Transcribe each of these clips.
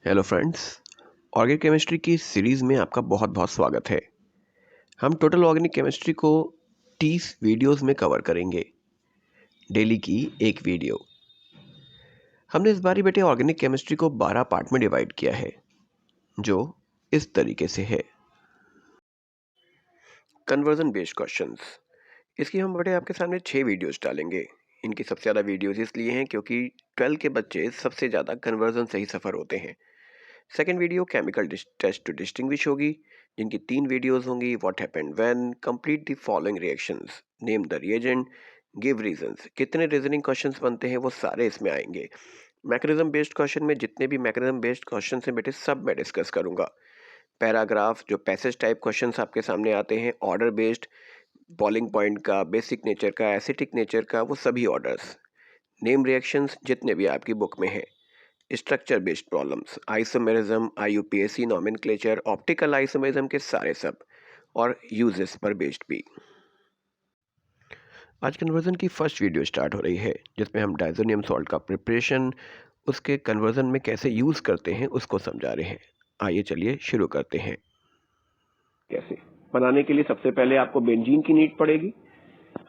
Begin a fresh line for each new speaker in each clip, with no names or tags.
Hello friends, organic chemistry की series में आपका बहुत बहुत स्वागत है। हम टोटल ऑर्गेनिक केमिस्ट्री को 30 वीडियोस में कवर करेंगे, डेली की एक वीडियो। हमने इस बारी बेटे ऑर्गेनिक केमिस्ट्री को 12 पार्ट में डिवाइड किया है, जो इस तरीके से है। कन्वर्जन बेस्ड क्वेश्चंस, इसकी हम बेटे आपके सामने 6 वीडियोस डालेंगे। इनकी सबसे ज़्यादा वीडियोस इसलिए हैं क्योंकि 12 के बच्चे सबसे ज़्यादा कन्वर्जन से ही सफ़र होते हैं। Second video chemical test to distinguish होगी, जिनकी 3 वीडियोस होंगी। What happened when, complete the following reactions, name the reagent, give reasons. कितने रीजनिंग क्वेश्चंस बनते हैं वो सारे इसमें आएंगे। मैकेनिज्म बेस्ड क्वेश्चन में जितने भी मैकेनिज्म बेस्ड क्वेश्चन हैं बेटे, सब मैं डिस्कस करूंगा। पैराग्राफ, जो पैसेज टाइप क्वेश्चंस आपके सामने आते हैं, ऑर्डर बेस्ड, बॉइलिंग पॉइंट का, बेसिक नेचर का, एसिटिक नेचर का, वो सभी ऑर्डर्स। नेम रिएक्शंस जितने भी आपकी बुक में हैं। Structure based problems, isomerism, IUPAC, nomenclature, optical isomerism के सारे सब, और यूजेस पर बेस्ड भी। आज कन्वर्जन की फर्स्ट वीडियो स्टार्ट हो रही है, जिसमें हम डायजोनियम सॉल्ट का प्रिपरेशन, उसके कन्वर्जन में कैसे यूज़ करते हैं, उसको समझा रहे हैं। आइए चलिए शुरू करते हैं। कैसे बनाने के लिए सबसे पहले आपको बेंजीन की नीड पड़ेगी।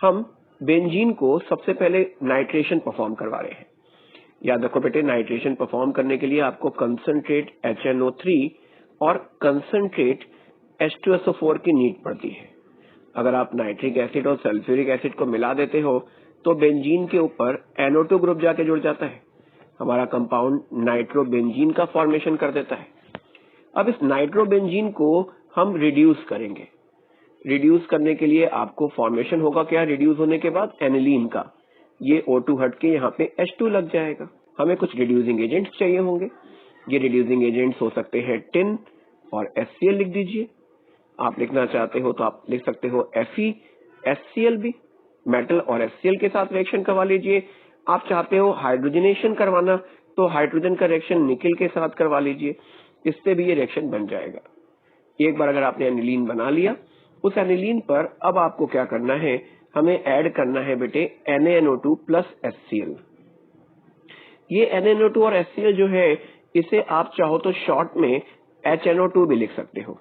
हम बेंजीन को सबसे पहले नाइट्रेशन परफॉर्म करवा रहे हैं। याद रखो बेटे, नाइट्रेशन परफॉर्म करने के लिए आपको कंसंट्रेट HNO3 और कंसंट्रेट H2SO4 की नीड पड़ती है। अगर आप नाइट्रिक एसिड और सल्फ्यूरिक एसिड को मिला देते हो तो बेंजीन के ऊपर NO2 ग्रुप जाके जुड़ जाता है। हमारा कंपाउंड नाइट्रोबेंजीन का फॉर्मेशन कर देता है। अब इस नाइट्रोबेंजीन को हम रिड्यूस करेंगे। रिड्यूस करने के लिए आपको फॉर्मेशन होगा क्या? रिड्यूस होने के बाद एनिलीन का, ये O2 हट के यहाँ पे H2 लग जाएगा। हमें कुछ रिड्यूसिंग एजेंट्स चाहिए होंगे। ये रिड्यूसिंग एजेंट्स हो सकते हैं टिन और HCl लिख दीजिए। आप लिखना चाहते हो तो आप लिख सकते हो FeHCl भी। मेटल और HCl के साथ रिएक्शन करवा लीजिए। आप चाहते हो हाइड्रोजनेशन करवाना तो हाइड्रोजन का रिएक्शन निकेल के साथ करवा लीजिए, इससे भी ये रिएक्शन बन जाएगा। एक बार अगर आपने एनिलीन बना लिया, उस एनिलीन पर अब आपको क्या करना है? हमें ऐड करना है बेटे NaNO2 प्लस HCl। ये NaNO2 और HCl जो है, इसे आप चाहो तो शॉर्ट में HNO2 भी लिख सकते हो।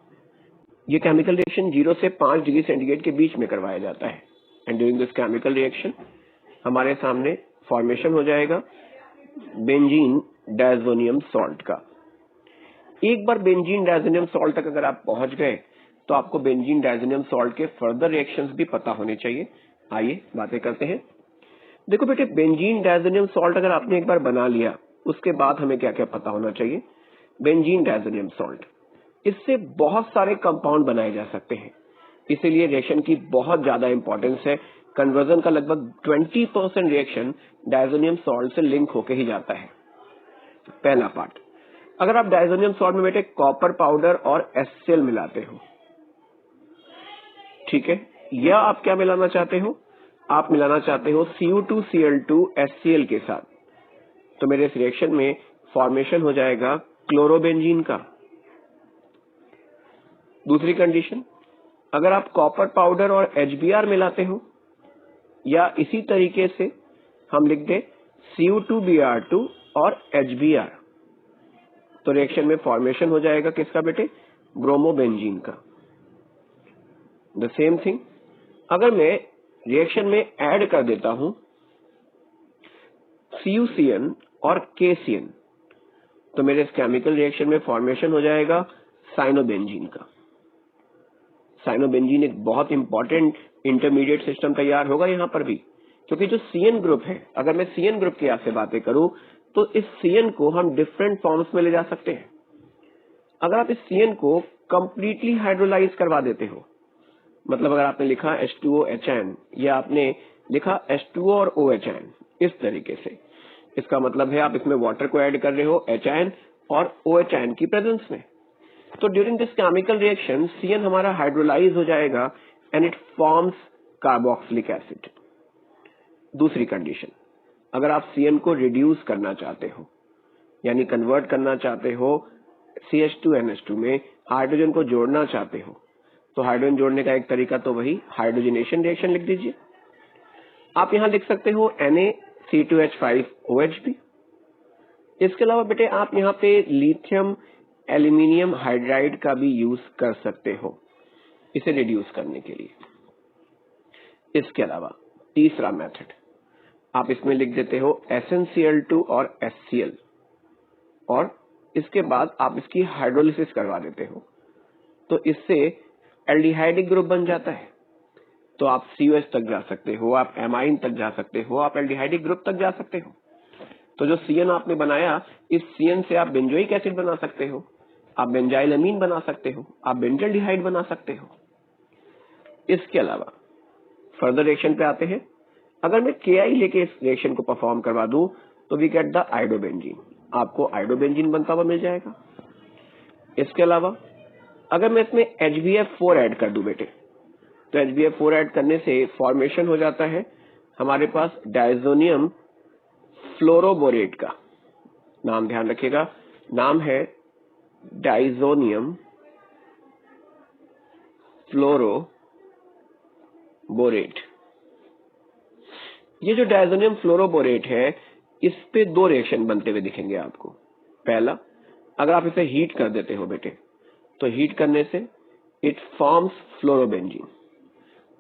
ये केमिकल रिएक्शन 0 से 5 डिग्री सेंटीग्रेड के बीच में करवाया जाता है। And during this chemical reaction हमारे सामने फॉर्मेशन हो जाएगा बेंजीन डायजोनियम सॉल्ट का। एक बार बेंजीन डायजोनियम सॉल्ट तक अगर आप पहुंच गए तो आपको बेंजीन डायजोनियम सॉल्ट के फर्दर रिएक्शंस भी पता होने चाहिए। आइए बातें करते हैं। देखो बेटे, बेंजीन डायजोनियम सॉल्ट अगर आपने एक बार बना लिया, उसके बाद हमें क्या क्या पता होना चाहिए? बेंजीन डायजोनियम सॉल्ट, इससे बहुत सारे कंपाउंड बनाए जा सकते हैं, इसीलिए रिएक्शन की बहुत ज्यादा इंपॉर्टेंस है। कन्वर्जन का लगभग 20% रिएक्शन डायजोनियम सॉल्ट से लिंक होके ही जाता है। पहला पार्ट, अगर आप डायजोनियम सॉल्ट में बेटे कॉपर पाउडर और HCl मिलाते हो, ठीक है, या आप क्या मिलाना चाहते हो? आप मिलाना चाहते हो Cu2Cl2 HCl के साथ, तो मेरे इस रिएक्शन में फॉर्मेशन हो जाएगा क्लोरोबेंजीन का। दूसरी कंडीशन, अगर आप कॉपर पाउडर और HBr मिलाते हो, या इसी तरीके से हम लिख दे Cu2Br2 और HBr, तो रिएक्शन में फॉर्मेशन हो जाएगा किसका बेटे? ब्रोमोबेंजीन का। द सेम थिंग, अगर मैं रिएक्शन में ऐड कर देता हूं CuCN और KCN, तो मेरे इस केमिकल रिएक्शन में फॉर्मेशन हो जाएगा साइनोबेंजीन का। साइनोबेंजीन एक बहुत इंपॉर्टेंट इंटरमीडिएट सिस्टम तैयार होगा यहां पर भी, क्योंकि जो CN ग्रुप है, अगर मैं CN ग्रुप की आपसे बातें करूं तो इस CN को हम डिफरेंट फॉर्म्स में ले जा सकते हैं। अगर आप इस CN को कंप्लीटली हाइड्रोलाइज करवा देते हो, मतलब अगर आपने लिखा H2OHN या आपने लिखा H2O और OHN इस तरीके से, इसका मतलब है आप इसमें वाटर को ऐड कर रहे हो HN और OHN की प्रेजेंस में। तो during this chemical reaction CN हमारा हाइड्रोलाइज हो जाएगा and it forms carboxylic acid. दूसरी कंडीशन, अगर आप CN को रिड्यूस करना चाहते हो, यानी कन्वर्ट करना चाहते हो CH2NH2 में, हाइड्रोजन को जोड़ना चाहते हो, तो हाइड्रोजन जोड़ने का एक तरीका तो वही हाइड्रोजनेशन रिएक्शन लिख दीजिए। आप यहां लिख सकते हो NaC2H5OH भी, इसके अलावा बेटे आप यहाँ पे लिथियम एल्यूमिनियम हाइड्राइड का भी यूज कर सकते हो इसे रिड्यूस करने के लिए। इसके अलावा तीसरा मेथड आप इसमें लिख देते हो SnCl2 और HCl, और इसके बाद आप इसकी हाइड्रोलिसिस करवा देते हो, तो इससे एल्डिहाइडिक ग्रुप बन जाता है। तो आप COH तक जा सकते हो, आप एमाइन तक जा सकते हो, आप एल्डिहाइडिक ग्रुप तक जा सकते हो। तो जो CN आपने बनाया, इस CN से आप बेंजोइक एसिड बना सकते हो, आप बेंजाइल अमीन बना सकते हो, आप बेंजल्डिहाइड बना सकते हो। इसके अलावा फर्दर रिएक्शन पे आते हैं। अगर मैं KI लेके इस रिएक्शन को परफॉर्म करवा दूं तो वी गेट द आइडोबेंजीन, आपको आइडोबेंजीन बनता हुआ मिल जाएगा। इसके अलावा अगर मैं इसमें HbF4 ऐड कर दूं बेटे, तो HbF4 ऐड करने से फॉर्मेशन हो जाता है हमारे पास डायजोनियम फ्लोरोबोरेट का। नाम ध्यान रखिएगा, नाम है डायजोनियम फ्लोरोबोरेट। ये जो डायजोनियम फ्लोरोबोरेट है, इस पे दो रिएक्शन बनते हुए दिखेंगे आपको। पहला, अगर आप इसे हीट कर देते हो बेटे, तो हीट करने से इट फॉर्म्स फ्लोरोबेंजीन,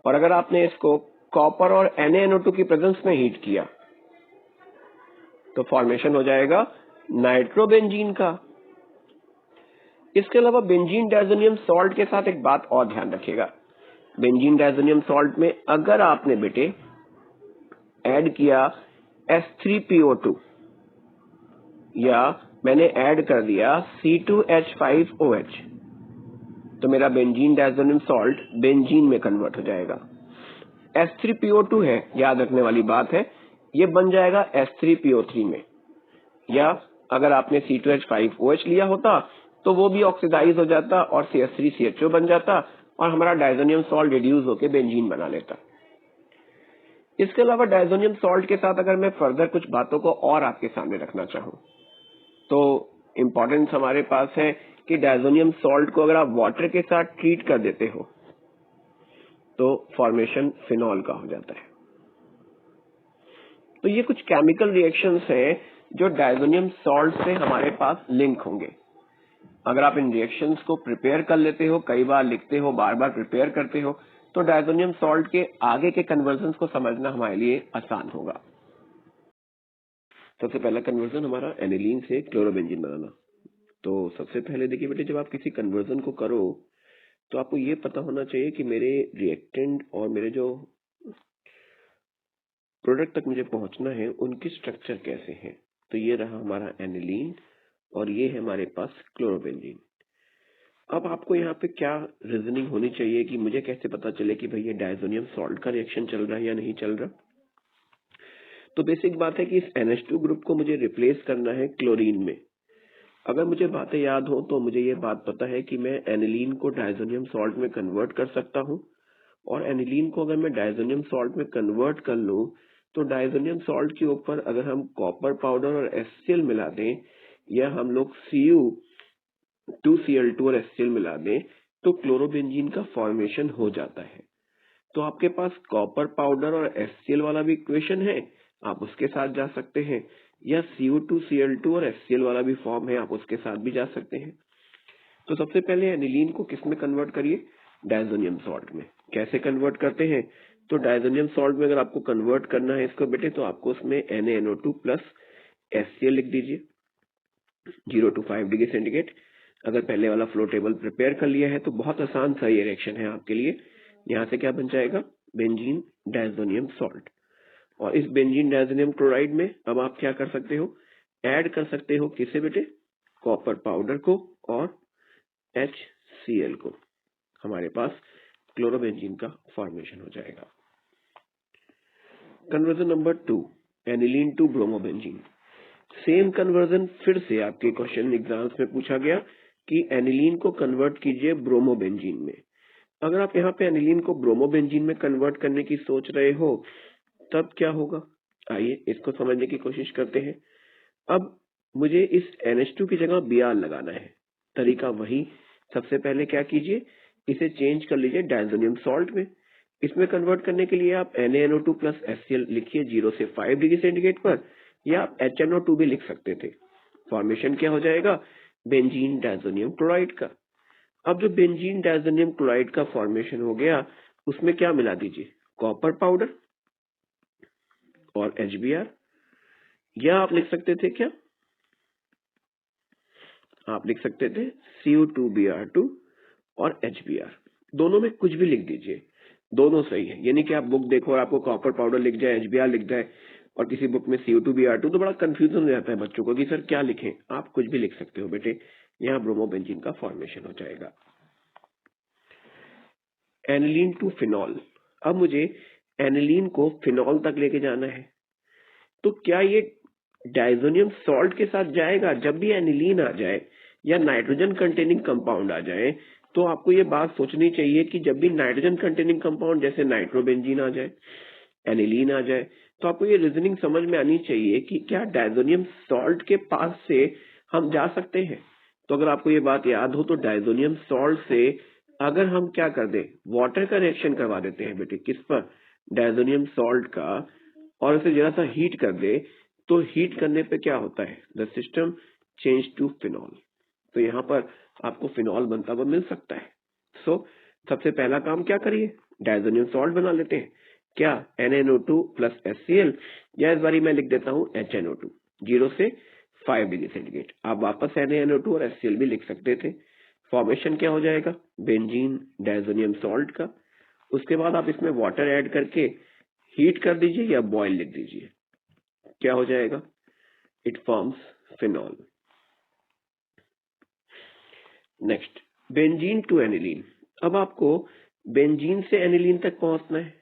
और अगर आपने इसको कॉपर और NaNO2 की प्रेजेंस में हीट किया तो फॉर्मेशन हो जाएगा नाइट्रोबेंजीन का। इसके अलावा बेंजीन डायजोनियम सॉल्ट के साथ एक बात और ध्यान रखिएगा, बेंजीन डायजोनियम सॉल्ट में अगर आपने बेटे ऐड किया H3PO2 या मैंने ऐड कर दिया C2H5OH, तो मेरा बेंजीन डायजोनियम सॉल्ट बेंजीन में कन्वर्ट हो जाएगा। H3PO2 है, याद रखने वाली बात है, ये बन जाएगा H3PO3 में, या अगर आपने C2H5OH लिया होता तो वो भी ऑक्सीडाइज हो जाता और CH3CHO बन जाता और हमारा डायजोनियम सॉल्ट रिड्यूस होकर बेंजीन बना लेता। इसके अलावा डायजोनियम सॉल्ट के साथ अगर मैं फर्दर कुछ बातों को और आपके सामने रखना चाहूं, तो इंपॉर्टेंस हमारे पास है कि डायजोनियम सॉल्ट को अगर आप वाटर के साथ ट्रीट कर देते हो तो फॉर्मेशन फिनॉल का हो जाता है। तो ये कुछ केमिकल रिएक्शंस हैं जो डायजोनियम सॉल्ट से हमारे पास लिंक होंगे। अगर आप इन रिएक्शंस को प्रिपेयर कर लेते हो, कई बार लिखते हो, बार बार प्रिपेयर करते हो, तो डायजोनियम सॉल्ट के आगे के कन्वर्जन को समझना हमारे लिए आसान होगा। सबसे पहला कन्वर्जन हमारा एनिलीन से क्लोरोबेंजीन बनाना। तो सबसे पहले देखिए बेटे, जब आप किसी कन्वर्जन को करो तो आपको ये पता होना चाहिए कि मेरे रिएक्टेंट और मेरे जो प्रोडक्ट तक मुझे पहुंचना है उनकी स्ट्रक्चर कैसे है। तो ये रहा हमारा एनिलीन और ये है हमारे पास क्लोरोबेंजीन। अब आपको यहाँ पे क्या रीजनिंग होनी चाहिए कि मुझे कैसे पता चले कि भाई ये डायजोनियम सॉल्ट का रिएक्शन चल रहा है या नहीं चल रहा। तो बेसिक बात है कि इस NH2 ग्रुप को मुझे रिप्लेस करना है क्लोरीन में। अगर मुझे बातें याद हो तो मुझे ये बात पता है कि मैं एनिलीन को डायजोनियम सॉल्ट में कन्वर्ट कर सकता हूँ, और एनिलीन को अगर मैं डायजोनियम सॉल्ट में कन्वर्ट कर लूँ तो डायजोनियम सॉल्ट के ऊपर अगर हम कॉपर पाउडर और HCl मिला दें, या हम लोग Cu2Cl2 और HCl मिला दें, तो क्लोरोबेंजीन का फॉर्मेशन हो जाता है। तो आपके पास कॉपर पाउडर और HCl वाला भी इक्वेशन है, आप उसके साथ जा सकते हैं, या Cu2Cl2 और HCl वाला भी फॉर्म है, आप उसके साथ भी जा सकते हैं। तो सबसे पहले एनिलीन को किस में कन्वर्ट करिए, डायजोनियम सॉल्ट में। कैसे कन्वर्ट करते हैं, तो डायजोनियम सॉल्ट में अगर आपको कन्वर्ट करना है इसको बेटे, तो आपको उसमें NaNO2 प्लस HCl लिख दीजिए 0 to 5 डिग्री सेंटीग्रेड। अगर पहले वाला फ्लो टेबल प्रिपेयर कर लिया है तो बहुत आसान सा ये रिएक्शन है आपके लिए। यहाँ से क्या बन जाएगा, बेंजीन डायजोनियम सॉल्ट। और इस बेंजीन डायजोनियम क्लोराइड में अब आप क्या कर सकते हो, ऐड कर सकते हो किसे बेटे, कॉपर पाउडर को और HCl को। हमारे पास क्लोरोबेंजीन का फॉर्मेशन हो जाएगा। Conversion number 2, aniline to bromobenzene. Same conversion फिर से आपके क्वेश्चन एग्जाम्स में पूछा गया कि एनिलीन को कन्वर्ट कीजिए ब्रोमोबेंजीन में। अगर आप यहाँ पे एनिलीन को ब्रोमोबेंजीन में कन्वर्ट करने की सोच रहे हो तब क्या होगा, आइए इसको समझने की कोशिश करते हैं। अब मुझे इस NH2 की जगह Br लगाना है। तरीका वही, सबसे पहले क्या कीजिए, इसे चेंज कर लीजिए डायजोनियम सॉल्ट में। इसमें कन्वर्ट करने के लिए आप NaNO2 प्लस HCl लिखिए 0 से 5 डिग्री सेंटीग्रेड पर, या आप HNO2 भी लिख सकते थे। फॉर्मेशन क्या हो जाएगा, बेंजीन डायजोनियम क्लोराइड का। अब जो बेंजीन डायजोनियम क्लोराइड का फॉर्मेशन हो गया, उसमें क्या मिला दीजिए, कॉपर पाउडर और HBr, या आप लिख सकते थे क्या, आप लिख सकते थे CO2Br2 और HBr, दोनों में कुछ भी लिख दीजिए, दोनों सही है। यानी कि आप बुक देखो और आपको कॉपर पाउडर लिख जाए, HBr लिख जाए, और किसी बुक में CO2Br2, तो बड़ा कंफ्यूजन हो जाता है बच्चों को कि सर क्या लिखें। आप कुछ भी लिख सकते हो बेटे, यहाँ ब्रोमोबेंजीन का फॉर्मेशन हो जाएगा। एनिलीन टू फिनॉल, अब मुझे एनिलीन को फिनॉल तक लेके जाना है, तो क्या ये डायजोनियम सॉल्ट के साथ जाएगा? जब भी एनिलीन आ जाए या नाइट्रोजन कंटेनिंग कंपाउंड आ जाए, तो आपको ये बात सोचनी चाहिए कि जब भी नाइट्रोजन कंटेनिंग कंपाउंड जैसे नाइट्रोबेंजीन आ जाए, एनिलीन आ जाए, तो आपको ये रीजनिंग समझ में आनी चाहिए कि क्या डायजोनियम सॉल्ट के पास से हम जा सकते हैं। तो अगर आपको ये बात याद हो, तो डायजोनियम सॉल्ट से अगर हम क्या कर दें, वाटर का रिएक्शन करवा देते हैं बेटे, किस पर, डायजोनियम सॉल्ट का, और उसे जरा सा हीट कर दे, तो हीट करने पे क्या होता है, the system change to phenol. तो यहाँ पर आपको फिनॉल बनता हुआ मिल सकता है। सो सबसे पहला काम क्या करिए, डायजोनियम सॉल्ट बना लेते हैं। क्या, NaNO2 प्लस HCl, या इस बारी मैं लिख देता हूँ HNO2, 0 से 5 डिग्री सेंटीग्रेड। आप वापस NaNO2 और HCl भी लिख सकते थे। फॉर्मेशन क्या हो जाएगा, बेंजीन डायजोनियम सॉल्ट का। उसके बाद आप इसमें वाटर ऐड करके हीट कर दीजिए या बॉयल लिख दीजिए, क्या हो जाएगा, it forms phenol. Next, benzene to aniline. अब आपको बेंजीन से एनिलीन तक पहुंचना है।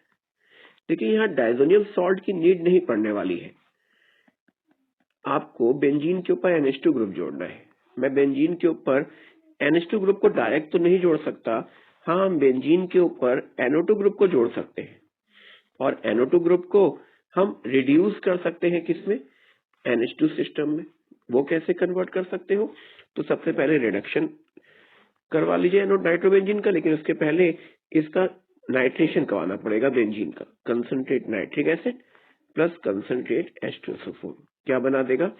देखिए यहाँ डायजोनियम सॉल्ट की नीड नहीं पड़ने वाली है, आपको बेंजीन के ऊपर NH2 ग्रुप जोड़ना है। मैं बेंजीन के ऊपर NH2 ग्रुप को डायरेक्ट तो नहीं जोड़ सकता, हाँ हम बेंजीन के ऊपर NO2 ग्रुप को जोड़ सकते हैं, और NO2 ग्रुप को हम रिड्यूस कर सकते हैं किसमें, NH2 सिस्टम में। वो कैसे कन्वर्ट कर सकते हो, तो सबसे पहले रिडक्शन करवा लीजिए नाइट्रोबेंजीन का, लेकिन उसके पहले इसका नाइट्रेशन करवाना पड़ेगा बेंजीन का। Concentrate nitric acid plus concentrate H2SO4 क्या बना देगा,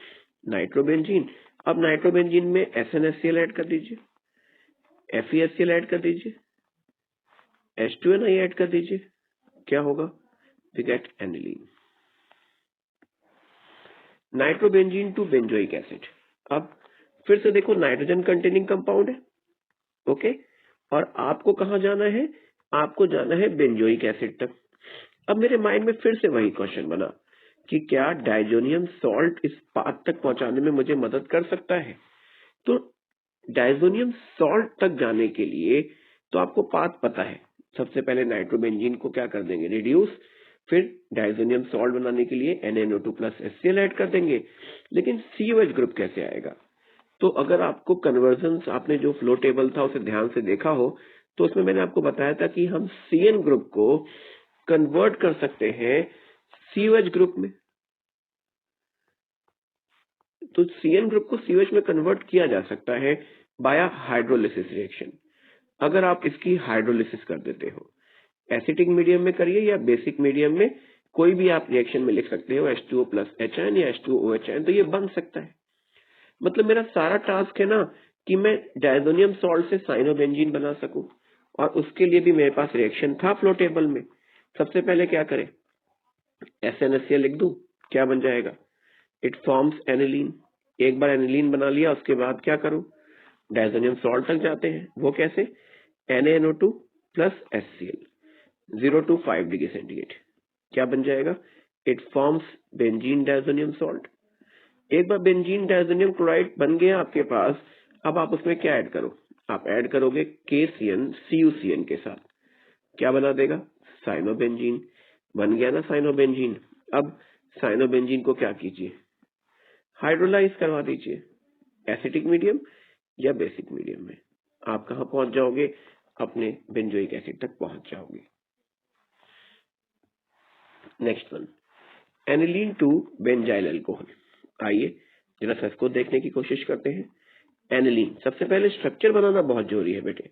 नाइट्रोबेंजीन। अब नाइट्रोबेंजीन में SnHCl ऐड कर दीजिए, FeHCl ऐड कर दीजिए, H2Ni ऐड कर दीजिए, क्या होगा, we get aniline. Nitrobenzene to benzoic acid. अब फिर से देखो, नाइट्रोजन कंटेनिंग कंपाउंड है, ओके, और आपको कहां जाना है, आपको जाना है बेंजोइक एसिड तक। अब मेरे माइंड में फिर से वही क्वेश्चन बना कि क्या डायजोनियम सॉल्ट इस पाथ तक पहुंचाने में मुझे मदद कर सकता है। तो डायजोनियम सॉल्ट तक जाने के लिए तो आपको पाथ पता है, सबसे पहले नाइट्रोबेंजीन को क्या कर देंगे, रिड्यूस, फिर डायजोनियम सॉल्ट बनाने के लिए NaNO2 प्लस HCl ऐड कर देंगे। लेकिन COH ग्रुप कैसे आएगा, तो अगर आपको कन्वर्जन, आपने जो फ्लो टेबल था उसे ध्यान से देखा हो, तो उसमें मैंने आपको बताया था कि हम CN ग्रुप को कन्वर्ट कर सकते हैं COH ग्रुप में। तो CN ग्रुप को COH में कन्वर्ट किया जा सकता है बाया हाइड्रोलिसिस रिएक्शन। अगर आप इसकी हाइड्रोलिसिस कर देते हो, एसिटिक मीडियम में करिए या बेसिक मीडियम में, कोई भी आप रिएक्शन में लिख सकते हो, H2O प्लस HN या H2OH, तो ये बन सकता है। मतलब मेरा सारा टास्क है ना कि मैं डायजोनियम सॉल्ट से साइनोबेंजीन बना सकूं, और उसके लिए भी मेरे पास रिएक्शन था फ्लो टेबल में। सबसे पहले क्या करें, SnHCl लिख दूं, क्या बन जाएगा, इट फॉर्म्स एनिलीन। एक बार एनिलीन बना लिया, उसके बाद क्या करूं, डायजोनियम सॉल्ट तक जाते हैं। वो कैसे, NaNO2 plus HCl, 0 to 5 degree centigrade, क्या बन जाएगा, it forms benzene diazonium salt. एक बार बेंजीन डायजोनियम क्लोराइड बन गया आपके पास, अब आप उसमें क्या ऐड करो, आप ऐड करोगे KCN CuCN के साथ, क्या बना देगा, साइनोबेंजीन। बन गया ना साइनोबेंजीन। अब साइनोबेंजीन को क्या कीजिए, हाइड्रोलाइज करवा दीजिए, एसिटिक मीडियम या बेसिक मीडियम में। आप कहां पहुंच जाओगे, अपने बेंजोइक एसिड तक पहुंच जाओगे। Next one, aniline to benzyl alcohol. आइए जरा सा इसको देखने की कोशिश करते हैं। एनिलीन, सबसे पहले स्ट्रक्चर बनाना बहुत जरूरी है बेटे।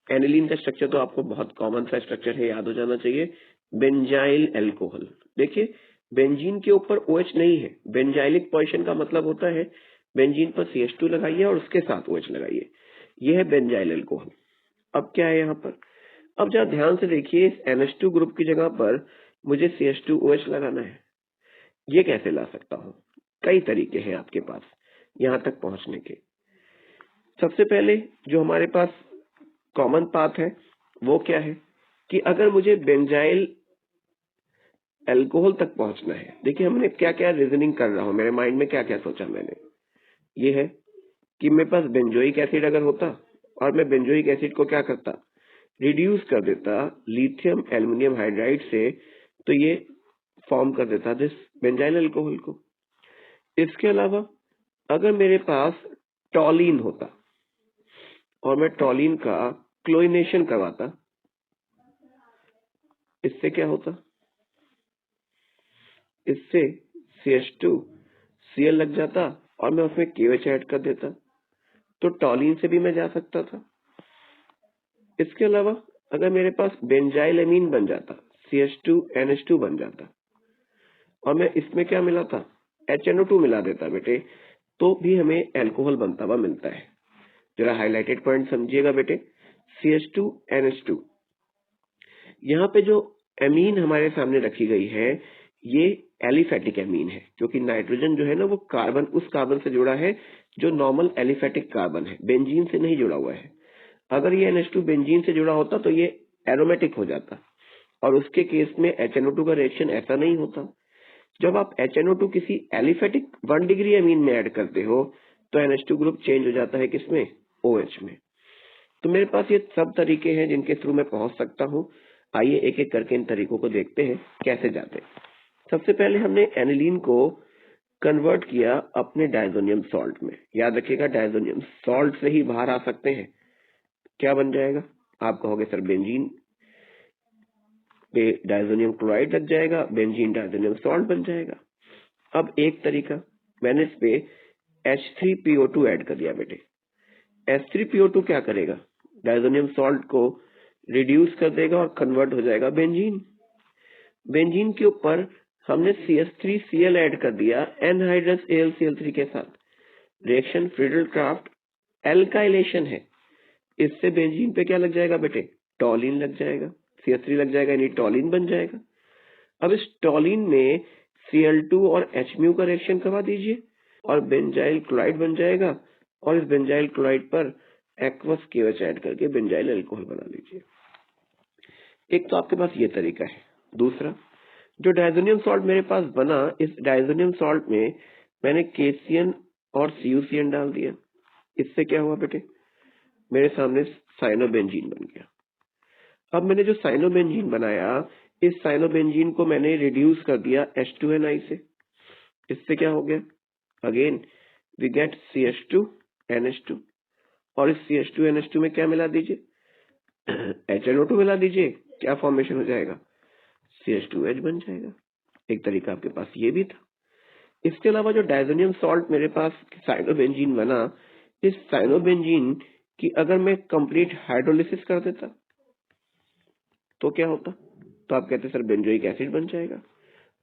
एनिलीन का स्ट्रक्चर तो आपको बहुत कॉमन सा स्ट्रक्चर है, याद हो जाना चाहिए, बेंजाइल अल्कोहल। देखिए बेंजीन के ऊपर OH नहीं है, बेंजाइलिक पोजीशन का मतलब होता है बेंजीन पर CH2 लगाइए और उसके साथ OH लगाइए। यह है बेंजाइल अल्कोहल। अब क्या है यहाँ पर, अब जरा ध्यान से देखिए, इस NH2 ग्रुप की जगह पर मुझे CH2OH लगाना है। ये कैसे ला सकता हूँ? कई तरीके हैं आपके पास यहाँ तक पहुंचने के। सबसे पहले जो हमारे पास कॉमन पाथ है वो क्या है कि अगर मुझे बेंजाइल अल्कोहल तक पहुंचना है, देखिए हमने क्या क्या रीजनिंग कर रहा हूं, मेरे माइंड में क्या क्या सोचा मैंने, ये है कि मेरे पास बेंजोइक एसिड अगर होता और मैं बेंजोइक एसिड को क्या करता, रिड्यूस कर देता लिथियम एल्युमिनियम हाइड्राइड से, तो ये फॉर्म कर देता दिस बेंजाइल अल्कोहल को। इसके अलावा अगर मेरे पास टॉलिन होता और मैं टॉलिन का क्लोरीनेशन करवाता, इससे क्या होता, इससे CH2Cl लग जाता और मैं उसमें KOH ऐड कर देता, तो टॉलिन से भी मैं जा सकता था। इसके अलावा अगर मेरे पास बेंजाइल एमीन बन जाता, CH2NH2 बन जाता और मैं इसमें क्या मिलाता, HNO2 मिला देता बेटे, तो भी हमें अल्कोहल बनता हुआ मिलता है। जरा हाइलाइटेड पॉइंट समझिएगा बेटे, CH2NH2, यहाँ पे जो एमीन हमारे सामने रखी गई है ये एलिफेटिक एमीन है, क्योंकि नाइट्रोजन जो है ना वो कार्बन, उस कार्बन से जुड़ा है जो नॉर्मल एलिफेटिक कार्बन है, बेंजीन से नहीं जुड़ा हुआ है। अगर ये NH2 बेंजीन से जुड़ा होता तो ये एरोमेटिक हो जाता, और उसके केस में HNO2 का रिएक्शन ऐसा नहीं होता। जब आप HNO2 किसी एलिफेटिक 1 डिग्री एमीन में ऐड करते हो तो NH2 ग्रुप चेंज हो जाता है किसमें, OH में। तो मेरे पास ये सब तरीके हैं जिनके थ्रू मैं पहुंच सकता हूँ। आइए एक एक करके इन तरीकों को देखते हैं कैसे जाते हैं। सबसे पहले हमने एनिलीन को कन्वर्ट किया अपने डायजोनियम सॉल्ट में। याद रखिएगा डायजोनियम सॉल्ट से ही बाहर आ सकते हैं। क्या बन जाएगा, आप कहोगे सर बेंजीन पे डायजोनियम क्लोराइड लग जाएगा, बेंजीन डायजोनियम सॉल्ट बन जाएगा। अब एक तरीका, मैंने इस पे H3PO2 ऐड कर दिया बेटे। H3PO2 क्या करेगा, डायजोनियम सॉल्ट को रिड्यूस कर देगा और कन्वर्ट हो जाएगा बेंजीन। बेंजीन के ऊपर हमने CH3Cl ऐड कर दिया एनहाइड्रस AlCl3 के साथ। रिएक्शन फ्रीडल क्राफ्ट एल्काइलेशन है, इससे बेंजीन पे क्या लग जाएगा बेटे, टॉलिन लग जाएगा, CH3 लग जाएगा, यानी टॉलिन बन जाएगा। अब इस टॉलिन में Cl2 और HMu का रिएक्शन करवा दीजिए और बेंजाइल क्लोराइड बन जाएगा, और इस बेंजाइल क्लोराइड पर एक्वस KOH ऐड करके बेंजाइल अल्कोहल बना लीजिए। एक तो आपके पास ये तरीका है। दूसरा, जो डायजोनियम सॉल्ट मेरे पास बना, इस डायजोनियम सॉल्ट में मैंने KCN और CuCN डाल दिया। इससे क्या हुआ बेटे, मेरे सामने साइनोबेंजीन बन गया। अब मैंने जो साइनोबेंजीन बनाया, इस साइनोबेंजीन को मैंने रिड्यूस कर दिया H2Ni से। इससे क्या हो गया, अगेन वी गेट CH2NH2, और इस CH2NH2 में क्या मिला दीजिए, HNO2 मिला दीजिए। क्या फॉर्मेशन हो जाएगा, CH2H बन जाएगा। एक तरीका आपके पास ये भी था। इसके अलावा जो डायजोनियम सॉल्ट मेरे पास साइनोबेंजीन बना, इस साइनोबेंजीन की अगर मैं कंप्लीट हाइड्रोलिसिस कर देता तो क्या होता, तो आप कहते सर बेंजोइक एसिड बन जाएगा।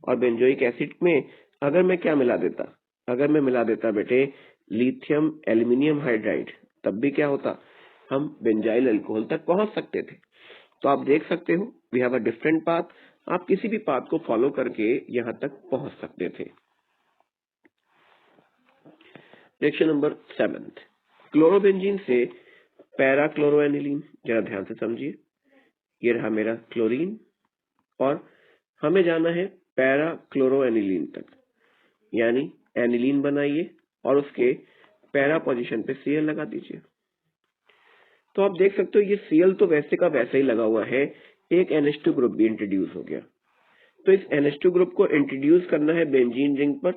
और बेंजोइक एसिड में अगर मैं क्या मिला देता, अगर मैं मिला देता बेटे लिथियम एल्युमिनियम हाइड्राइड, तब भी क्या होता, हम बेंजाइल अल्कोहल तक पहुंच सकते थे। तो आप देख सकते हो we have a different path, आप किसी भी पाथ को फॉलो करके यहां तक पहुंच सकते थे। रिएक्शन नंबर 7, क्लोरोबेंजीन से पैरा क्लोरोएनिलीन। जरा ध्यान से समझिए, ये रहा मेरा क्लोरीन और हमें जाना है पैरा क्लोरोएनिलीन तक, यानी एनिलीन बनाइए और उसके पैरा पोजीशन पे Cl लगा दीजिए। तो आप देख सकते हो ये Cl तो वैसे का वैसे ही लगा हुआ है, एक NH2 ग्रुप भी इंट्रोड्यूस हो गया। तो इस NH2 ग्रुप को इंट्रोड्यूस करना है बेंजीन रिंग पर।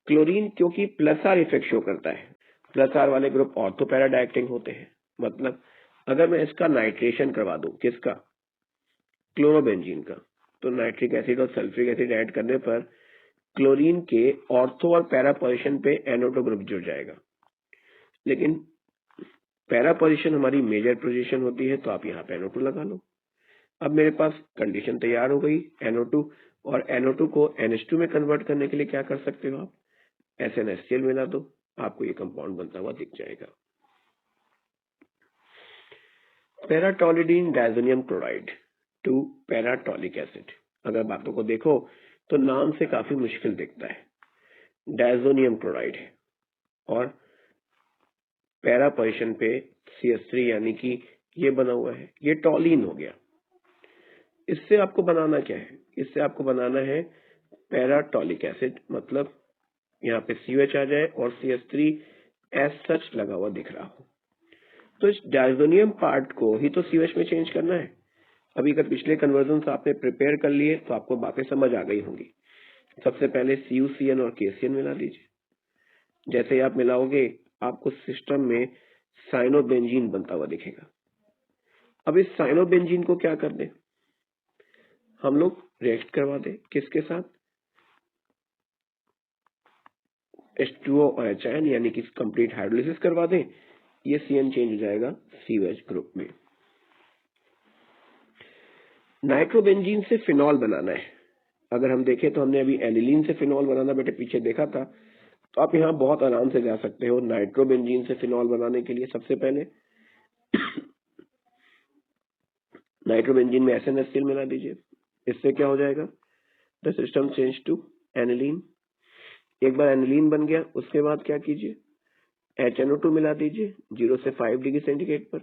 क्लोरीन क्योंकि +R इफेक्ट शो करता है, +R वाले ग्रुप ऑर्थो पैरा डायरेक्टिंग होते हैं। मतलब अगर मैं इसका नाइट्रेशन करवा दूं, किसका, क्लोरोबेंजीन का, तो नाइट्रिक एसिड और सल्फ्यूरिक एसिड ऐड करने पर क्लोरीन के ऑर्थो और पैरा पोजीशन पे NO2 ग्रुप जुड़ जाएगा। लेकिन पैरा पोजीशन हमारी मेजर पोजीशन होती है, तो आप यहाँ पे NO2 लगा लो। अब मेरे पास कंडीशन तैयार हो गई NO2, और NO2 को NH2 में कन्वर्ट करने के लिए क्या कर सकते हो आप, SnHCl मिला दो, आपको ये कंपाउंड बनता हुआ दिख जाएगा। पैराटोलिडीन डायज़ोनियम क्लोराइड टू पैराटोलिक एसिड। अगर बातों को देखो तो नाम से काफी मुश्किल दिखता है। डायज़ोनियम क्लोराइड है और पैरा पोजीशन पे CH3 यानी कि ये बना हुआ है, ये टॉलिन हो गया। इससे आपको बनाना क्या है? इससे आपको बनाना है पैराटोलिक एसिड, मतलब यहाँ पे CH आ जाए और CH3 एज सच लगा हुआ दिख रहा हो। तो इस डायज़ोनियम पार्ट को ही तो CH में चेंज करना है। अभी अगर पिछले कन्वर्जन आपने प्रिपेयर कर लिए तो आपको बातें समझ आ गई होंगी। सबसे पहले CuCN और KCN मिला दीजिए। जैसे ही आप मिलाओगे आपको सिस्टम में साइनोबेंजीन बनता हुआ दिखेगा। अब इस साइनोबेंजीन को क्या कर दें? हम लोग रिएक्ट करवा दें किसके साथ? H2O और HIN यानी कि कंप्लीट हाइड्रोलिसिस करवा दें। ये CN चेंज हो जाएगा COH ग्रुप में। नाइट्रोबेंजीन से फिनॉल बनाना है। अगर हम देखें तो हमने अभी एनिलीन से फिनॉल बनाना बेटे पीछे देखा था, तो आप यहाँ बहुत आराम से जा सकते हो नाइट्रोबेंजीन से फिनॉल बनाने के लिए। सबसे पहले नाइट्रोबेंजीन में SnHCl मिला दीजिए। इससे क्या हो जाएगा? The system change to aniline. एक बार एनिलीन बन गया, उसके बाद क्या कीजिए? HNO2 मिला दीजिए 0 से 5 डिग्री सेंटीग्रेड पर।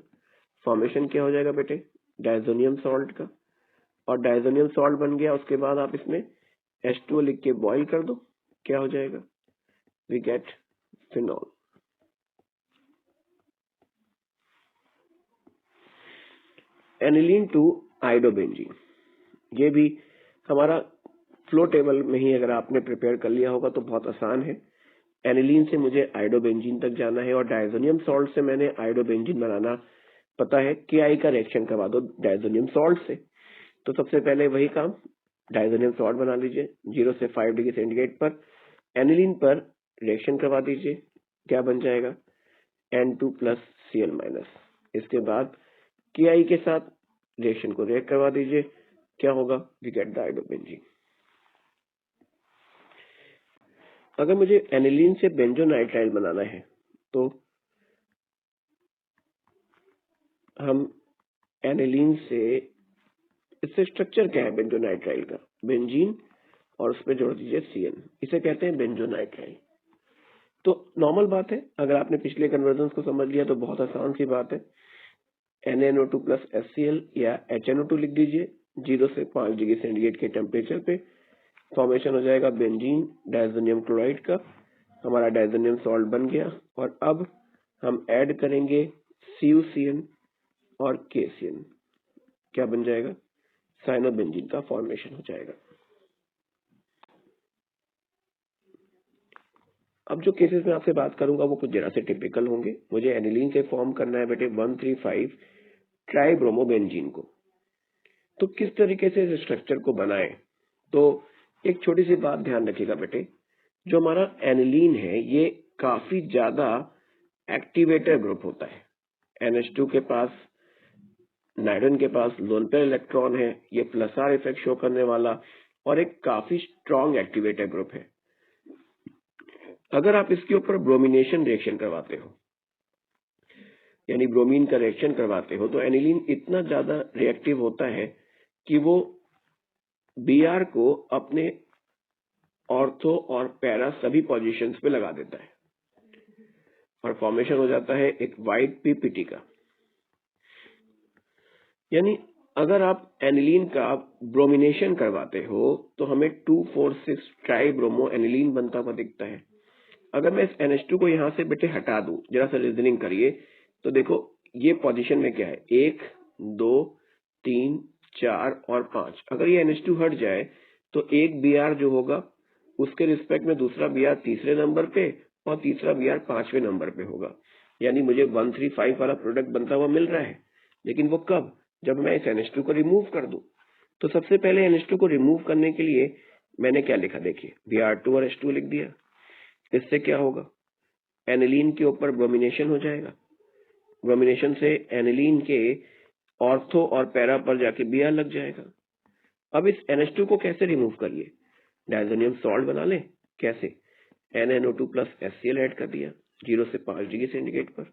फॉर्मेशन क्या हो जाएगा बेटे? डायज़ोनियम सॉल्ट का। और डायज़ोनियम सॉल्ट बन गया, उसके बाद आप इसमें H2O लिख के बॉइल कर दो, क्या हो जाएगा? We get phenol. Aniline to iodobenzene, ये भी हमारा फ्लो टेबल में ही अगर आपने प्रिपेयर कर लिया होगा तो बहुत आसान है। एनिलीन से मुझे आइडोबेंजीन तक जाना है और डायज़ोनियम सॉल्ट से मैंने आइडोबेंजीन बनाना पता है। KI का रिएक्शन करवा दो डायज़ोनियम सॉल्ट से। तो सबसे पहले वही काम, डायज़ोनियम सॉल्ट बना लीजिए 0 से 5 डिग्री सेंटीग्रेड पर। एनिलीन पर रिएक्शन करवा दीजिए, क्या बन जाएगा? N2+Cl-। इसके बाद KI के साथ रिएक्शन को रिएक्ट करवा दीजिए, क्या होगा? We get the iodobenzene. अगर मुझे एनिलीन से बेंजोनाइट्राइल बनाना है तो हम एनिलीन से, इससे स्ट्रक्चर क्या है बेंजोनाइट्राइल का? बेंजीन और उस पर जोड़ दीजिए CN, इसे कहते हैं बेंजोनाइट्राइल। तो नॉर्मल बात है, अगर आपने पिछले कन्वर्जन को समझ लिया तो बहुत आसान सी बात है। NaNO2+HCl या HNO2 लिख दीजिए 0 से 5 डिग्री सेंटीग्रेड के टेम्परेचर पे। फॉर्मेशन हो जाएगा बेंजीन डायज़ोनियम क्लोराइड का। हमारा डायज़ोनियम सॉल्ट बन गया और अब हम ऐड करेंगे CuCN और KCN, क्या बन जाएगा? साइनोबेंजीन का फॉर्मेशन हो जाएगा। अब जो केसेस में आपसे बात करूंगा वो कुछ जरा से टिपिकल होंगे। मुझे एनिलीन से फॉर्म करना है बेटे 1,3,5 ट्राइब्रोमोबेंजीन को। तो किस तरीके से इस स्ट्रक्चर को बनाएं? तो एक छोटी सी बात ध्यान रखिएगा बेटे, जो हमारा एनिलीन है ये काफी ज्यादा एक्टिवेटर ग्रुप होता है। NH2 के पास, नाइट्रोजन के पास लोन पेयर इलेक्ट्रॉन है, ये +R इफेक्ट शो करने वाला और एक काफी स्ट्रॉन्ग एक्टिवेटर ग्रुप है। अगर आप इसके ऊपर ब्रोमिनेशन रिएक्शन करवाते हो, यानी ब्रोमीन का रिएक्शन करवाते हो, तो एनिलीन इतना ज्यादा रिएक्टिव होता है कि वो Br को अपने ऑर्थो और पैरा सभी पोजीशंस पे लगा देता है और फॉर्मेशन हो जाता है एक वाइट PPT का। यानी अगर आप एनिलीन का ब्रोमिनेशन करवाते हो तो हमें 2,4,6 ट्राइब्रोमो एनिलीन बनता हुआ दिखता है। अगर मैं इस NH2 को यहां से बेटे हटा दूं, जरा सा रीजनिंग करिए तो देखो ये पोजीशन में क्या है, 1, 2, 3, 4 और 5। अगर ये NH2 हट जाए तो एक Br जो होगा उसके रिस्पेक्ट में दूसरा Br तीसरे नंबर पे और तीसरा Br 5वें नंबर पे होगा। यानी मुझे 1,3,5 वाला प्रोडक्ट बनता हुआ मिल रहा है। लेकिन वो कब? जब मैं इस NH2 को रिमूव कर दूं। तो सबसे पहले NH2 को रिमूव करने के लिए मैंने क्या लिखा देखिए, Br2 और H2 लिख दिया। इससे क्या होगा? एनिलीन के ऊपर ब्रोमिनेशन हो जाएगा। ब्रोमिनेशन से एनिलीन के ऑर्थो और पैरा पर जाके Br लग जाएगा। अब इस NH2 को कैसे रिमूव करिए? डायज़ोनियम सॉल्ट बना लें। कैसे? NaNO2+HCl ऐड कर दिया, 0 से 5 डिग्री सेंटीग्रेड पर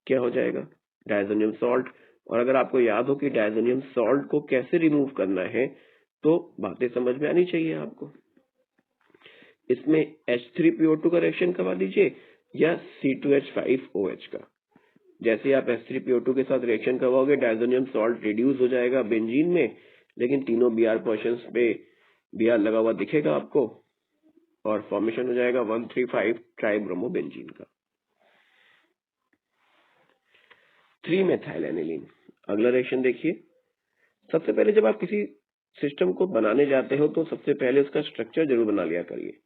क्या हो जाएगा, डायज़ोनियम सॉल्ट। और अगर आपको याद हो कि डायज़ोनियम सॉल्ट को कैसे रिमूव करना है तो बातें समझ में आनी चाहिए आपको। इसमें H3PO2 का रिएक्शन करवा दीजिए या C2H5OH का। जैसे आप H3PO2 के साथ रिएक्शन करवाओगे डायज़ोनियम सॉल्ट रिड्यूस हो जाएगा बेंजीन में, लेकिन तीनों Br पोर्शंस पे Br लगा हुआ दिखेगा आपको और फॉर्मेशन हो जाएगा 135 ट्राइब्रोमोबेंजीन का। 3-मेथाइल एनिलीन। अगला रिएक्शन देखिए। सबसे पहले जब आप किसी सिस्टम को बनाने जाते हो तो सबसे पहले उसका स्ट्रक्चर जरूर बना लिया करिए।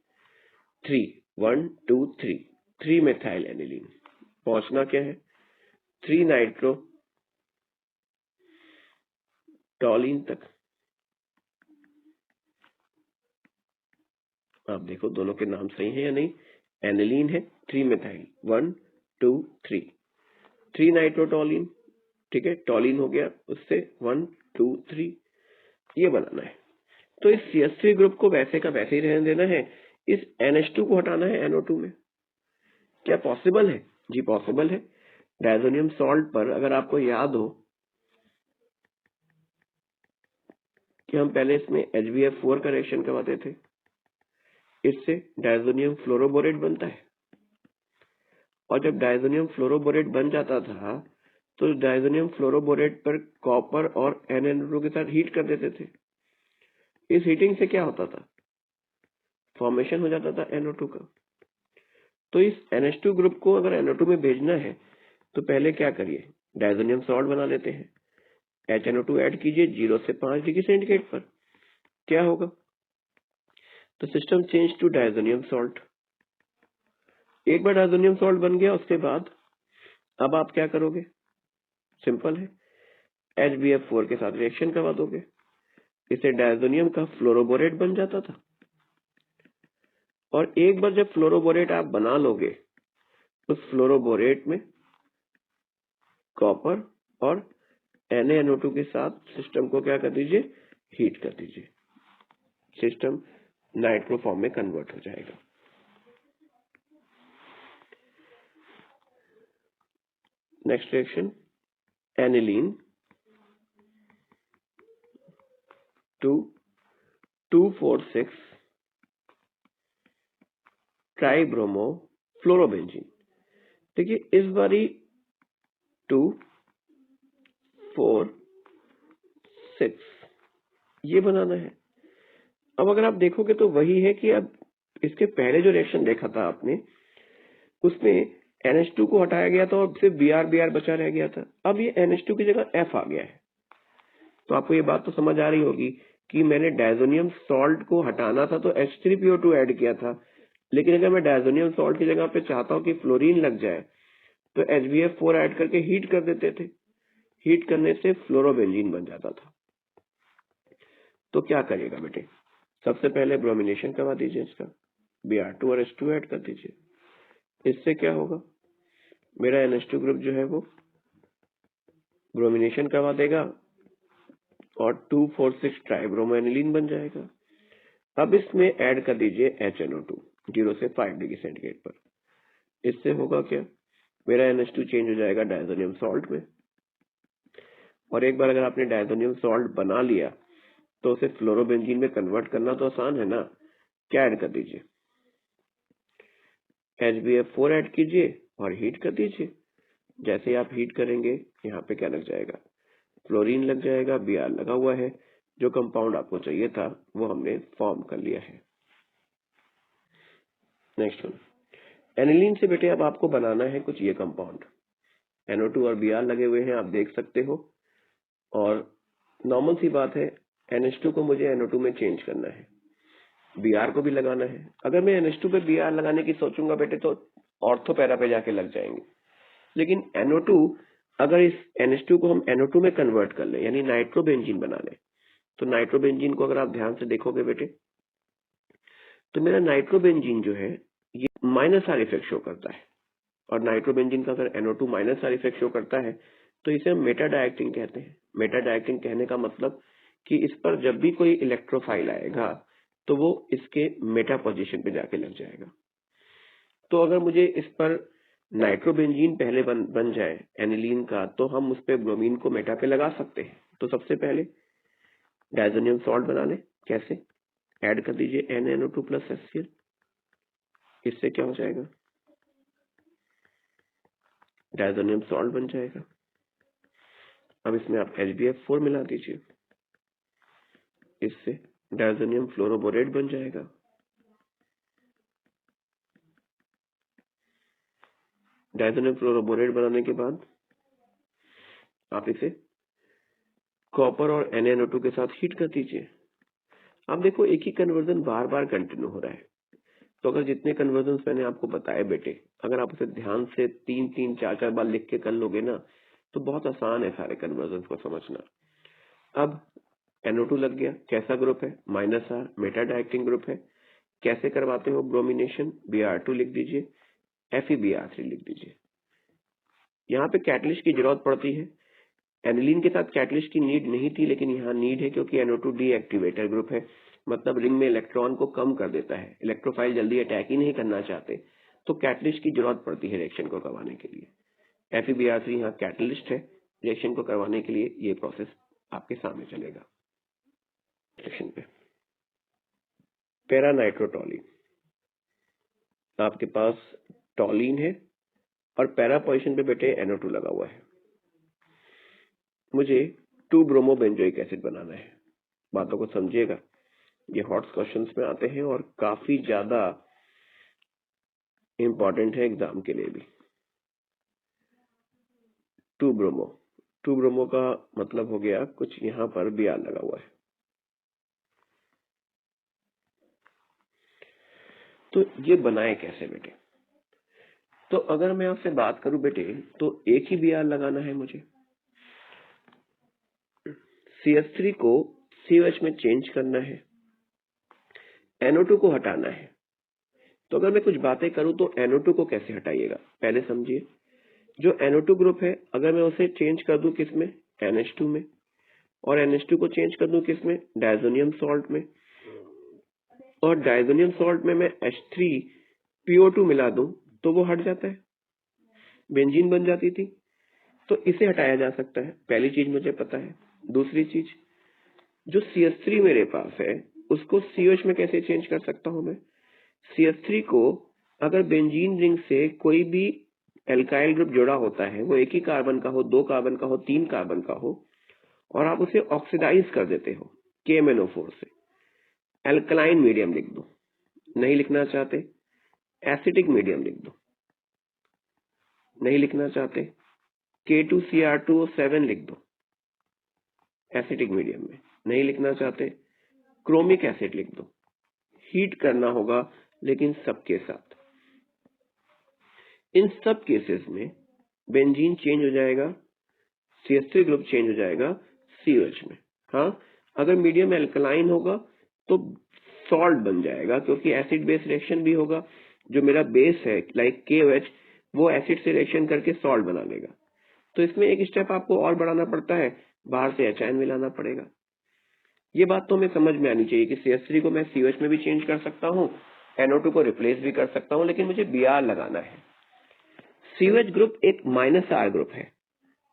1 2 3 3-मेथाइल एनिलीन। पहुंचना क्या है, 3 नाइट्रो टॉलिन तक। आप देखो दोनों के नाम सही है या नहीं। एनिलीन है, 3-मेथाइल, 1 2 3, 3 नाइट्रोटॉलिन, ठीक है, टॉलिन हो गया, उससे 1 2 3 ये बनाना है। तो इस CH3 ग्रुप को वैसे का वैसे ही रहने देना है, इस NH2 को हटाना है NO2 में। क्या पॉसिबल है? जी पॉसिबल है। डायज़ोनियम सॉल्ट पर अगर आपको याद हो कि हम पहले इसमें HbF4 का रिएक्शन करवाते थे, इससे डायज़ोनियम फ्लोरोबोरेट बनता है और जब डायज़ोनियम फ्लोरोबोरेट बन जाता था तो डायज़ोनियम फ्लोरोबोरेट पर कॉपर और NaNO2 के साथ हीट कर देते थे। इस हीटिंग से क्या होता था, फॉर्मेशन हो जाता था NO2 का। तो इस NH2 ग्रुप को अगर NO2 में भेजना है तो पहले क्या करिए, डायज़ोनियम सॉल्ट बना लेते हैं। HNO2 ऐड कीजिए 0 से 5 डिग्री सेंटीग्रेड पर। क्या होगा, तो system change to diazonium salt. एक बार डायज़ोनियम सॉल्ट बन गया उसके बाद अब आप क्या करोगे, सिंपल है, HbF4 के साथ रिएक्शन करवा दोगे। इससे डायज़ोनियम का फ्लोरोबोरेट बन जाता था और एक बार जब फ्लोरोबोरेट आप बना लोगे उस फ्लोरोबोरेट में कॉपर और NaNO2 के साथ सिस्टम को क्या कर दीजिए, हीट कर दीजिए। सिस्टम नाइट्रो फॉर्म में कन्वर्ट हो जाएगा। Next reaction, aniline 2,2,4,6 tribromo fluorobenzene. देखिए इस बारी 2 4 6 ये बनाना है। अब अगर आप देखोगे तो वही है कि अब इसके पहले जो रिएक्शन देखा था आपने उसमें NH2 को हटाया गया था और सिर्फ Br बचा रह गया था। अब ये NH2 की जगह F आ गया है। तो आपको ये बात तो समझ आ रही होगी कि मैंने डायज़ोनियम सॉल्ट को हटाना था तो H3PO2 ऐड किया था, लेकिन अगर मैं डायज़ोनियम सॉल्ट की जगह पे चाहता हूँ कि फ्लोरीन लग जाए तो HbF4 ऐड करके हीट कर देते थे। हीट करने से फ्लोरोबेंजीन बन जाता था। तो क्या करिएगा बेटे, सबसे पहले ब्रोमिनेशन करवा दीजिए इसका, Br2 और H2 ऐड कर दीजिए। इससे क्या होगा, मेरा NH2 ग्रुप जो है वो ब्रोमिनेशन करवा देगा और 2,4,6 ट्राइब्रोमो एनिलीन बन जाएगा। अब इसमें ऐड कर दीजिए HNO2 0 से 5 डिग्री सेंटीग्रेड पर। इससे होगा क्या, मेरा NH2 चेंज हो जाएगा डायज़ोनियम सॉल्ट में। और एक बार अगर आपने डायज़ोनियम सॉल्ट बना लिया तो उसे फ्लोरोबेंजीन में कन्वर्ट करना तो आसान है ना। क्या ऐड कर दीजिए, HbF4 ऐड कीजिए और हीट कर दीजिए। जैसे आप हीट करेंगे यहाँ पे क्या लग जाएगा, फ्लोरीन लग जाएगा, Br लगा हुआ है। जो कंपाउंड आपको चाहिए था वो हमने फॉर्म कर लिया है। नेक्स्ट वन, एनिलीन से बेटे अब आपको बनाना है कुछ ये कंपाउंड। NO2 और Br लगे हुए हैं, आप देख सकते हो। और नॉर्मल सी बात है, NH2 को मुझे NO2 में चेंज करना है, Br को भी लगाना है। अगर मैं NH2 पे Br लगाने की सोचूंगा बेटे तो ऑर्थो पैरा पे जाके लग जाएंगे। लेकिन NO2 अगर इस NH2 को हम NO2 में कन्वर्ट कर ले यानी नाइट्रोबेंजीन बना ले, तो नाइट्रोबेंजीन को अगर आप ध्यान से देखोगे बेटे तो मेरा नाइट्रोबेंजीन जो है ये -R इफेक्ट शो करता है। और नाइट्रोबेंजीन का अगर NO2 -R इफेक्ट शो करता है तो इसे हम मेटा डायरेक्टिंग कहते हैं। मेटा डायरेक्टिंग कहने का मतलब कि इस पर जब भी कोई इलेक्ट्रोफाइल आएगा तो वो इसके मेटा पोजीशन पे जाके लग जाएगा। तो अगर मुझे इस पर नाइट्रोबेंजीन पहले बन जाए एनिलीन का, तो हम उस पर ब्रोमीन को मेटा पे लगा सकते हैं। तो सबसे पहले डायजोनियम सॉल्ट बना लें। कैसे? ऐड कर दीजिए NaNO2 प्लस HCl। इससे क्या हो जाएगा? डायजोनियम सॉल्ट बन जाएगा। अब इसमें आप HbF4 मिला दीजिए, इससे डायजोनियम फ्लोरोबोरेट बन जाएगा। डायजोनियम फ्लोरोबोरेट बनाने के बाद आप इसे कॉपर और NaNO2 के साथ हीट कर दीजिए। आप देखो एक ही कन्वर्जन बार बार कंटिन्यू हो रहा है। तो अगर जितने कन्वर्जन मैंने आपको बताए बेटे, अगर आप उसे ध्यान से 3-3, 4-4 बार लिख के कर लोगे ना, तो बहुत आसान है सारे कन्वर्जन को समझना। अब NO2 लग गया। कैसा ग्रुप है? -R, मेटा डायरेक्टिंग ग्रुप है। कैसे करवाते हो ब्रोमिनेशन? Br2 लिख दीजिए, FeBr3 लिख दीजिए। यहाँ पे कैटलिस्ट की जरूरत पड़ती है। एनिलीन के साथ कैटलिस्ट की नीड नहीं थी, लेकिन यहाँ नीड है क्योंकि NO2 डीएक्टिवेटर ग्रुप है, मतलब रिंग में इलेक्ट्रॉन को कम कर देता है। इलेक्ट्रोफाइल जल्दी अटैक ही नहीं करना चाहते, तो कैटलिस्ट की जरूरत पड़ती है रिएक्शन को करवाने के लिए। FeBr3 यहाँ कैटलिस्ट है रिएक्शन को करवाने के लिए। ये प्रोसेस आपके सामने चलेगा। रिएक्शन पे पैरानाइट्रोटॉलीन, आपके पास टॉलीन है और पैरा पोजीशन पे बेटे NO2 लगा हुआ है। मुझे 2-ब्रोमोबेंजोइक एसिड बनाना है। बातों को समझिएगा, ये हॉट क्वेश्चंस में आते हैं और काफी ज्यादा इंपॉर्टेंट है एग्जाम के लिए भी। 2-ब्रोमो का मतलब हो गया कुछ यहाँ पर Br लगा हुआ है। तो ये बनाए कैसे बेटे? तो अगर मैं आपसे बात करूं बेटे, तो एक ही Br लगाना है मुझे। CH3 को COH में चेंज करना है, NO2 को हटाना है। तो अगर मैं कुछ बातें करूं तो NO2 को कैसे हटाइएगा पहले समझिए। जो NO2 ग्रुप है, अगर मैं उसे चेंज कर दूं किस में? NH2 में। और NH2 को चेंज कर दूं किस में? डायजोनियम सॉल्ट में। और डायजोनियम सॉल्ट में मैं H3PO2 मिला दूं तो वो हट जाता है, बेंजीन बन जाती थी। तो इसे हटाया जा सकता है, पहली चीज मुझे पता है। दूसरी चीज, जो CH3 मेरे पास है उसको COH में कैसे चेंज कर सकता हूं मैं? CH3 को अगर बेंजीन रिंग से कोई भी एल्काइल ग्रुप जुड़ा होता है, वो एक ही कार्बन का हो, 2 कार्बन का हो, 3 कार्बन का हो, और आप उसे ऑक्सीडाइज कर देते हो KMnO4 से, एल्कलाइन मीडियम लिख दो। नहीं लिखना चाहते एसिडिक मीडियम लिख दो। नहीं लिखना चाहते K2Cr2O7 लिख दो एसिडिक मीडियम में। नहीं लिखना चाहते क्रोमिक एसिड लिख दो। हीट करना होगा, लेकिन सबके साथ। इन सब केसेस में बेंजीन चेंज हो जाएगा, CH3 ग्रुप चेंज हो जाएगा COH में। हाँ, अगर मीडियम एल्कलाइन होगा तो सॉल्ट बन जाएगा, क्योंकि एसिड बेस रिएक्शन भी होगा। जो मेरा बेस है लाइक KOH, वो एसिड से रिएक्शन करके सॉल्ट बना लेगा। तो इसमें एक स्टेप आपको और बढ़ाना पड़ता है, बाहर से H मिलाना पड़ेगा। ये बात तो हमें समझ में आनी चाहिए कि CH3 को मैं COH में भी चेंज कर सकता हूँ, NO2 को रिप्लेस भी कर सकता हूँ, लेकिन मुझे Br लगाना है। COH ग्रुप एक -R ग्रुप है।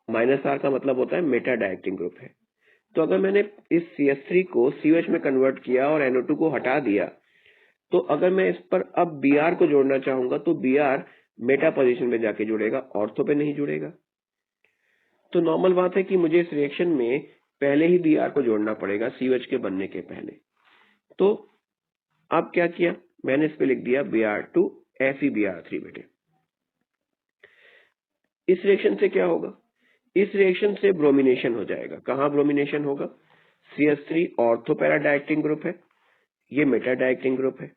-R का मतलब होता है मेटा डायरेक्टिंग ग्रुप है। तो अगर मैंने इस CH3 को COH में कन्वर्ट किया और NO2 को हटा दिया, तो अगर मैं इस पर अब Br को जोड़ना चाहूंगा तो Br मेटा पोजीशन में जाके जुड़ेगा, ऑर्थो पे नहीं जुड़ेगा। तो नॉर्मल बात है कि मुझे इस रिएक्शन में पहले ही Br को जोड़ना पड़ेगा COH के बनने के पहले। तो अब क्या किया मैंने, इस पे लिख दिया Br2 FeBr3 बेटे। इस रिएक्शन से क्या होगा? इस रिएक्शन से ब्रोमिनेशन हो जाएगा। कहां ब्रोमिनेशन होगा? CH3 ortho para directing group है, ये मेटा डायरेक्टिंग ग्रुप है।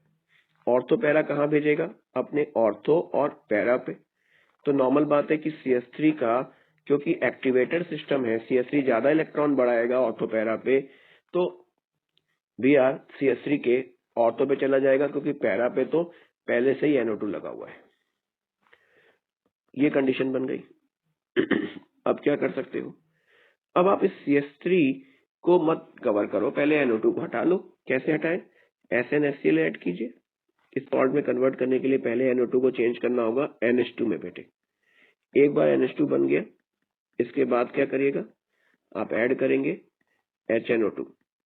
ऑर्थो पैरा कहां भेजेगा? अपने ऑर्थो और पैरा पे। तो नॉर्मल बात है कि CH3 का, क्योंकि एक्टिवेटर सिस्टम है, CH3 ज्यादा इलेक्ट्रॉन बढ़ाएगा ऑर्थो पैरा पे, तो Br CH3 के ऑर्थो पे चला जाएगा, क्योंकि पैरा पे तो पहले से ही NO2 लगा हुआ है। ये कंडीशन बन गई। अब क्या कर सकते हो? अब आप इस CH3 को मत कवर करो, पहले NO2 को हटा लो। कैसे हटाएं? SnHCl ऐड कीजिए, इस सॉल्ट में कन्वर्ट करने के लिए पहले NO2 को चेंज करना होगा NH2 में बेटे। एक बार NH2 बन गया, इसके बाद क्या करिएगा, आप ऐड करेंगे HNO2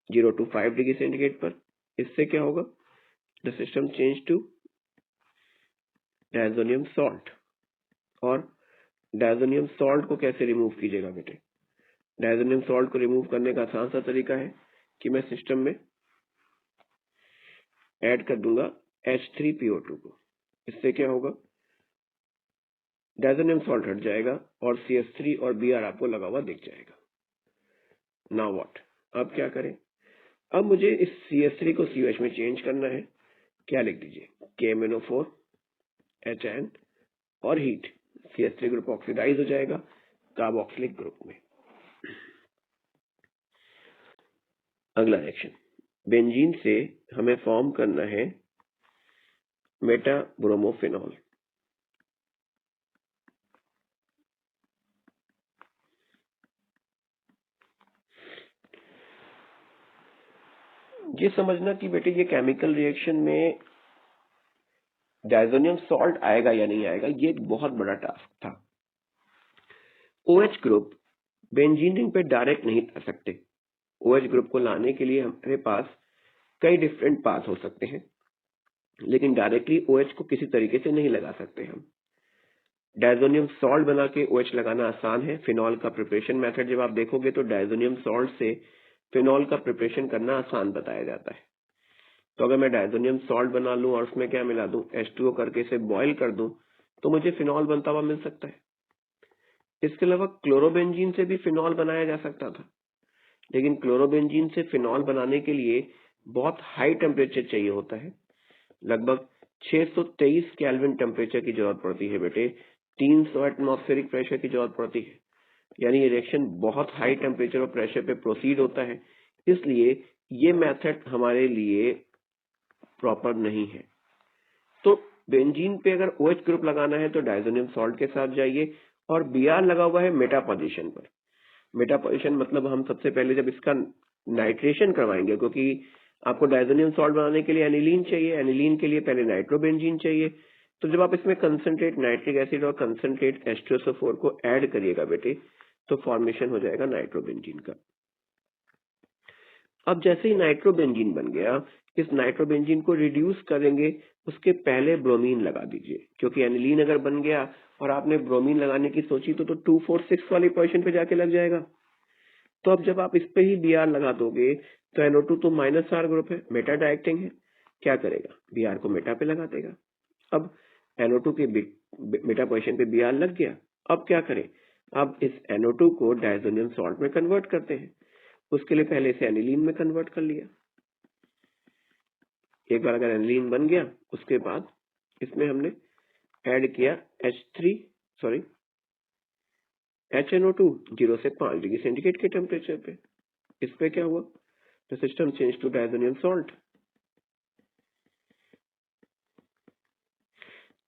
0 to 5 डिग्री सेंटीग्रेड पर। इससे क्या होगा, the system change to diazonium salt. और डायजोनियम सॉल्ट को कैसे रिमूव कीजिएगा बेटे, डायजोनियम सॉल्ट को रिमूव करने का आसान सा तरीका है कि मैं सिस्टम में ऐड कर दूंगा H3PO2 को। इससे क्या होगा, डायजोनियम सॉल्ट हट जाएगा और CH3 और Br आपको लगा हुआ दिख जाएगा। नाउ व्हाट, अब क्या करें, अब मुझे इस CH3 को COH में चेंज करना है। क्या लिख दीजिए, KMnO4 HN और हीट, CH3 ग्रुप ऑक्सीडाइज हो जाएगा कार्बोक्सिलिक ग्रुप में। अगला रिएक्शन, बेंजीन से हमें फॉर्म करना है मेटा ब्रोमोफिनॉल। ये समझना कि बेटे ये केमिकल रिएक्शन में डायजोनियम सॉल्ट आएगा या नहीं आएगा, ये एक बहुत बड़ा टास्क था। OH ग्रुप बेंजीन रिंग पे डायरेक्ट नहीं ला सकते। OH ग्रुप को लाने के लिए हमारे पास कई डिफरेंट पाथ हो सकते हैं, लेकिन डायरेक्टली OH को किसी तरीके से नहीं लगा सकते हम। डायजोनियम सॉल्ट बना के OH लगाना आसान है। फिनॉल का प्रिपरेशन मेथड जब आप देखोगे तो डायजोनियम सॉल्ट से फिनॉल का प्रिपरेशन करना आसान बताया जाता है। तो अगर मैं डायजोनियम सॉल्ट बना लूं और उसमें क्या मिला दूं, H2O करके इसे बॉईल कर दूं, तो मुझे फिनॉल बनता हुआ मिल सकता है। इसके अलावा क्लोरोबेंजीन से भी फिनॉल बनाया जा सकता था, लेकिन क्लोरोबेंजीन से फिनॉल बनाने के लिए बहुत हाई टेम्परेचर चाहिए होता है। लगभग 623 केल्विन टेम्परेचर की जरूरत पड़ती है बेटे, 300 एटमॉस्फेरिक प्रेशर की जरूरत पड़ती है। यानी ये रिएक्शन बहुत हाई टेम्परेचर और प्रेशर पे प्रोसीड होता है, इसलिए ये मेथड हमारे लिए प्रॉपर नहीं है। तो बेंजीन पे अगर OH ग्रुप लगाना है तो डायजोनियम सॉल्ट के साथ जाइए, और Br लगा हुआ है मेटा पोजीशन पर। मेटा पोजीशन मतलब हम सबसे पहले जब इसका नाइट्रेशन करवाएंगे, क्योंकि आपको डायजोनियम सॉल्ट बनाने के लिए एनिलीन चाहिए, एनिलीन के लिए पहले नाइट्रोबेंजीन चाहिए। तो जब आप इसमें कंसंट्रेट नाइट्रिक एसिड और कंसंट्रेट H2SO4 को ऐड करिएगा बेटे, तो फॉर्मेशन हो जाएगा नाइट्रोबेंजीन का। अब जैसे ही नाइट्रोबेंजीन बन गया, इस नाइट्रोबेंजीन को रिड्यूस करेंगे, उसके पहले ब्रोमीन लगा दीजिए, क्योंकि एनिलीन अगर बन गया और आपने ब्रोमीन लगाने की सोची तो 246 वाली पोजीशन पे जाके लग जाएगा। तो अब जब आप इस पे ही Br लगा दोगे तो NO2 तो -R ग्रुप है, मेटा डायरेक्टिंग है, क्या करेगा, Br को मेटा पे लगा देगा। अब NO2 के मेटा पोजीशन पे Br लग गया। अब क्या करें, अब इस NO2 को डायजोनियम सॉल्ट में कन्वर्ट करते हैं। उसके लिए पहले इसे एनिलीन में कन्वर्ट कर लिया। एक बार अगर एनिलीन बन गया, उसके बाद इसमें हमने ऐड किया HNO2 0 से 5 डिग्री सेंटीग्रेड के टेम्परेचर पे। इस पे क्या हुआ, the system change to diazonium salt.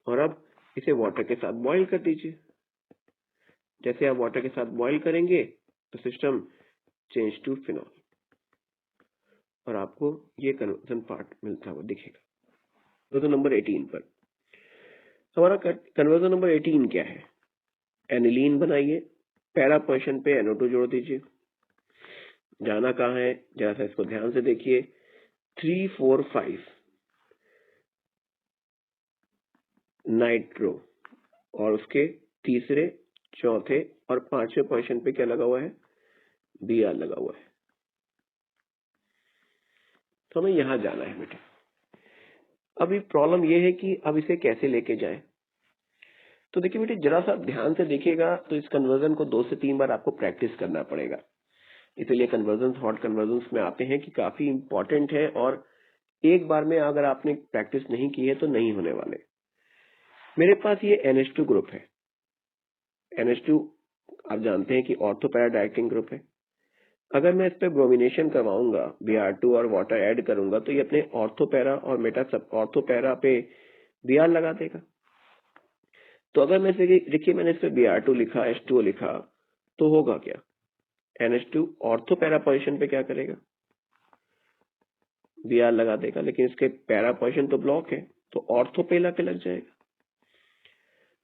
और अब इसे वाटर के साथ बॉईल कर दीजिए। जैसे आप वाटर के साथ बॉईल करेंगे तो सिस्टम चेंज टू फिनॉल, और आपको ये कन्वर्जन पार्ट मिलता हुआ दिखेगा। तो नंबर 18 पर हमारा कन्वर्जन नंबर 18 क्या है, एनिलीन बनाइए, पैरा पोजीशन पे NO2 जोड़ दीजिए। जाना कहाँ है, जरा सा इसको ध्यान से देखिए, 3, 4, 5 नाइट्रो, और उसके तीसरे, चौथे और पांचवें पोजीशन पे क्या लगा हुआ है, Br लगा हुआ है। तो हमें यहां जाना है बेटे। अभी प्रॉब्लम ये है कि अब इसे कैसे लेके जाएं। तो देखिए बेटे, जरा सा ध्यान से देखिएगा तो इस कन्वर्जन को 2 से 3 बार आपको प्रैक्टिस करना पड़ेगा। इसलिए कन्वर्जन हॉट कन्वर्जन में आते हैं कि काफी इंपॉर्टेंट है, और एक बार में अगर आपने प्रैक्टिस नहीं की है तो नहीं होने वाले। मेरे पास ये NH2 ग्रुप है। NH2 आप जानते हैं कि ऑर्थो पैरा डायरेक्टिंग ग्रुप है। अगर मैं इस पे ब्रोमिनेशन करवाऊंगा, Br2 और वाटर ऐड करूंगा, तो ये अपने ऑर्थो पैरा और मेटा सब ऑर्थो पैरा पे Br लगा देगा। तो अगर मैं देखिए, मैंने इस पे Br2 लिखा, H2O लिखा, तो होगा क्या, NH2 ऑर्थो पैरा पोजीशन पे क्या करेगा, Br लगा देगा, लेकिन इसके पैरा पोजीशन तो ब्लॉक है, तो ऑर्थोपेला पे लग जाएगा।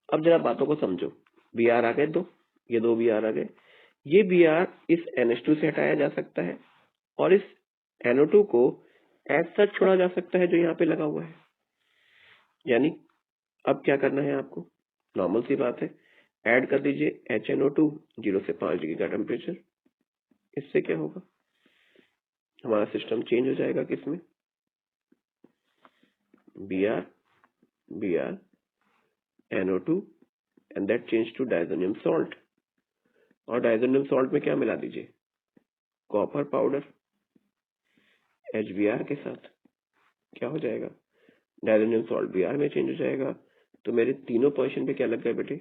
अब जरा बातों को समझो, Br आ गए दो, ये दो Br आ गए। ये Br इस NH2 से हटाया जा सकता है और इस NO2 को एज सच छोड़ा जा सकता है जो यहाँ पे लगा हुआ है। यानी अब क्या करना है आपको, नॉर्मल सी बात है, ऐड कर दीजिए HNO2 0 से 5 डिग्री का टेम्परेचर। इससे क्या होगा, हमारा सिस्टम चेंज हो जाएगा किसमें, Br NO2 and that change to diazonium salt. और डायजोनियम सॉल्ट में क्या मिला दीजिए, कॉपर पाउडर HBr के साथ। क्या हो जाएगा, डायजोनियम सॉल्ट Br में चेंज हो जाएगा। तो मेरे तीनों पोजीशन पे क्या लग गए बेटे,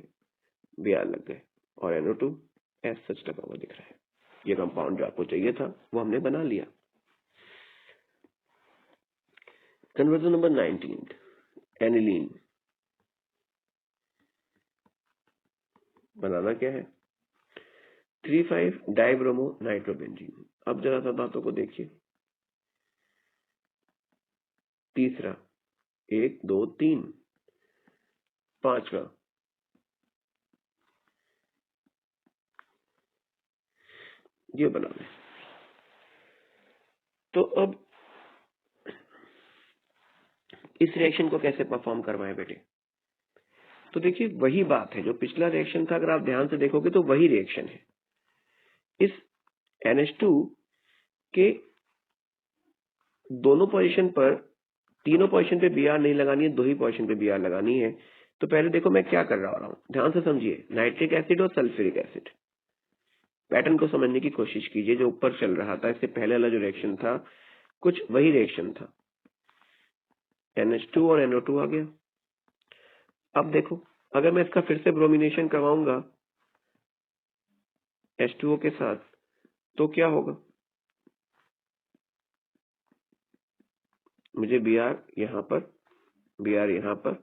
Br लग गए और NO2 एज सच लगा हुआ दिख रहा है। ये कंपाउंड जो आपको चाहिए था वो हमने बना लिया। Conversion number 19, aniline. बनाना क्या है, 3,5 डाइब्रोमो नाइट्रोबेंजीन। अब जरा सा बातों को देखिए, तीसरा 1 2 3, पांचवा ये बनाना है। तो अब इस रिएक्शन को कैसे परफॉर्म करवाएं बेटे, तो देखिए वही बात है जो पिछला रिएक्शन था, अगर आप ध्यान से देखोगे तो वही रिएक्शन है। इस NH2 के दोनों पोजीशन पर, तीनों पोजीशन पे Br नहीं लगानी है, दो ही पोजीशन पे Br लगानी है। तो पहले देखो मैं क्या कर रहा हूं, ध्यान से समझिए, नाइट्रिक एसिड और सल्फ्यूरिक एसिड, पैटर्न को समझने की कोशिश कीजिए। जो ऊपर चल रहा था, इससे पहले वाला जो रिएक्शन था कुछ वही रिएक्शन था, NH2 और NO2 आ गया। अब देखो अगर मैं इसका फिर से ब्रोमिनेशन करवाऊंगा H2O के साथ तो क्या होगा, मुझे Br यहाँ पर, Br यहाँ पर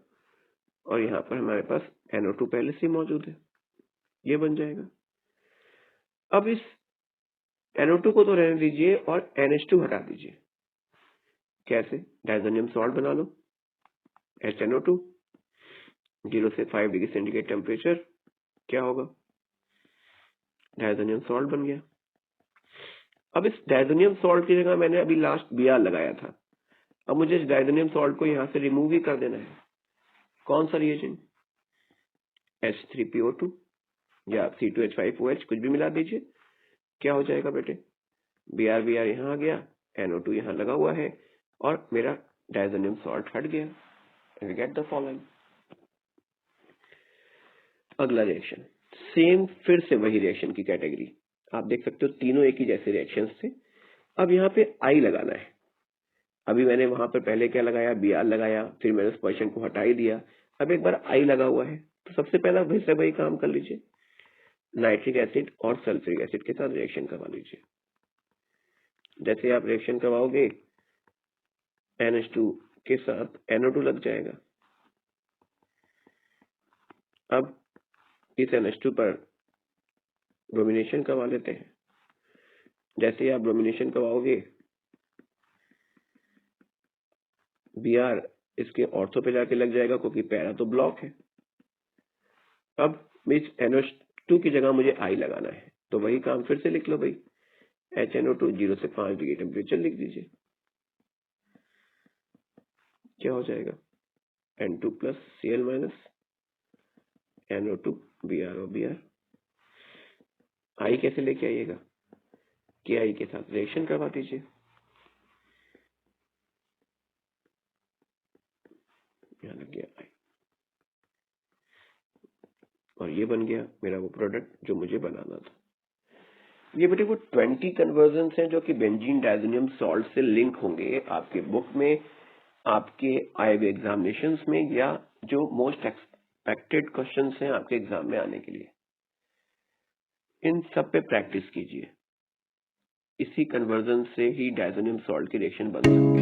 और यहाँ पर हमारे पास NO2 पहले से मौजूद है, ये बन जाएगा। अब इस NO2 को तो रहने दीजिए और NH2 हटा दीजिए। कैसे, डायजोनियम सॉल्ट बना लो, HNO2 0 से 5 डिग्री सेंटीग्रेड टेम्परेचर, क्या होगा, डायजोनियम सॉल्ट बन गया। अब इस डायजोनियम सॉल्ट की जगह मैंने अभी लास्ट Br लगाया था, अब मुझे इस डायजोनियम सॉल्ट को यहां से रिमूव ही कर देना है। कौन सा रिएजेंट, H3PO2 या C2H5OH, कुछ भी मिला दीजिए। क्या हो जाएगा बेटे, Br यहां आ गया, NO2 यहां लगा हुआ है और मेरा डायजोनियम सॉल्ट हट गया। We get the following. अगला रिएक्शन, सेम फिर से वही रिएक्शन की कैटेगरी, आप देख सकते हो तीनों एक ही जैसे रिएक्शंस थे। अब यहाँ पे I लगाना है। अभी मैंने वहां पर पहले क्या लगाया, Br लगाया, फिर मैंने उस पोजीशन को हटा ही दिया, अब एक बार I लगा हुआ है। तो सबसे पहला फिर से वही काम कर लीजिए, नाइट्रिक एसिड और सल्फ्यूरिक एसिड के साथ रिएक्शन करवा लीजिए। जैसे आप रिएक्शन करवाओगे NH2 के साथ NO2 लग जाएगा। अब इस NH2 पर ब्रोमिनेशन करवा लेते हैं। जैसे ही आप ब्रोमिनेशन करवाओगे Br इसके ऑर्थो पे जाके लग जाएगा क्योंकि पैरा तो ब्लॉक है। अब इस NH2 की जगह मुझे I लगाना है, तो वही काम फिर से लिख लो भाई, HNO2 0 से 5 डिग्री टेम्परेचर लिख दीजिए। क्या हो जाएगा, N2 plus Cl minus NO2 Br और Br। I कैसे लेके आइएगा, KI के साथ रिएक्शन करवा दीजिए। यहाँ लग गया I और ये बन गया मेरा वो प्रोडक्ट जो मुझे बनाना था। ये बेटे वो 20 कन्वर्जन हैं जो कि बेंजीन डायजोनियम सॉल्ट से लिंक होंगे आपके बुक में, आपके आए हुए एग्जामिनेशंस में, या जो मोस्ट एक्सपेक्टेड क्वेश्चंस हैं आपके एग्जाम में आने के लिए। इन सब पे प्रैक्टिस कीजिए, इसी कन्वर्जन से ही डायजोनियम सॉल्ट की रिएक्शन बन सकती है।